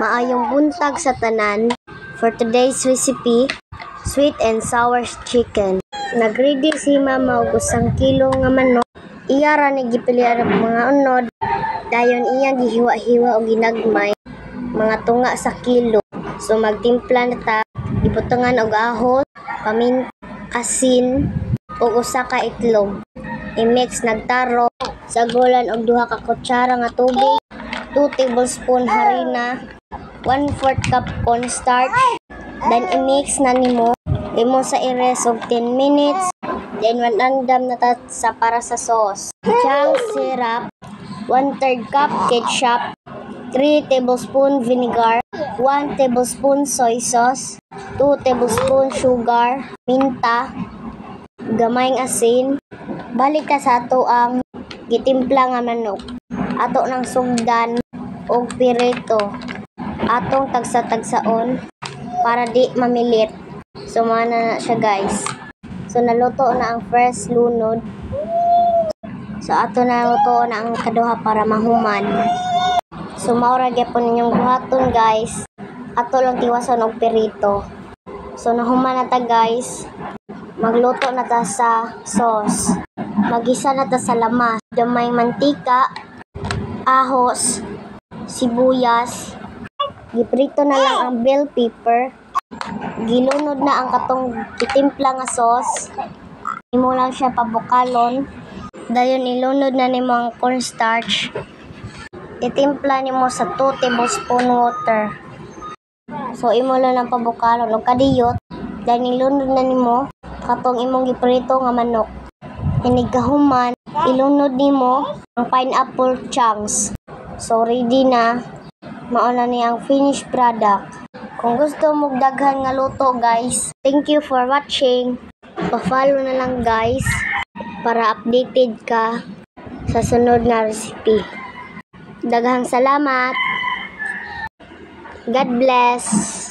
Maayong buntag sa tanan. For today's recipe, sweet and sour chicken. Nagready si mama og 1 kilo nga manok. Iya ra ni gipilian ang mga unod. Dayon iya gihiwa-hiwa og ginagmay mga tunga sa kilo. So magtimpla na ta, ibutangan og ahos, paminta, asin ug usa ka itlog. I-mix nagtaro, sagulan og 2 ka kutsara nga tubig, 2 tablespoon harina, 1/4 cup cornstarch. Then i-mix na nimo. Imo sa i-rest og 10 minutes. Then manandam na ta sa para sa sauce. Chang syrup, 1/3 cup ketchup, 3 tablespoon vinegar, 1 tablespoon soy sauce, 2 tablespoon sugar, minta, gamayng asin. Balik ta sa ato ang gitimpla nga manok. Ato nang sugdan og pirito. Atong tagsa-tagsaon para di mamilit. So mana na siya guys. So naluto na ang first lunod. So ato na luto na ang kaduha para mahuman. So maura gyapon ninyong buhaton guys. Ato lang tiwason og pirito. So nahuman na ta guys. Magluto na ta sa sauce. Magisa na ta sa lamas. Damay mantika, ahos, sibuyas. Giprito na lang ang bell pepper. Gilunod na ang katong itimpla nga sauce. Imo lang siya pabukalon. Dayon ilunod na nimo ang cornstarch. Itimpla nimo sa 2 tablespoon water. So imo lang ang pabukalon og kadiyot. Dayon ilunod na nimo katong imong giprito nga manok. Inigahuman, ilunod nimo ang pineapple chunks. So ready na. Mao na ni ang finished product. Kung gusto mo daghan nga luto guys, thank you for watching. Pa-follow na lang guys para updated ka sa sunod na recipe. Daghang salamat. God bless.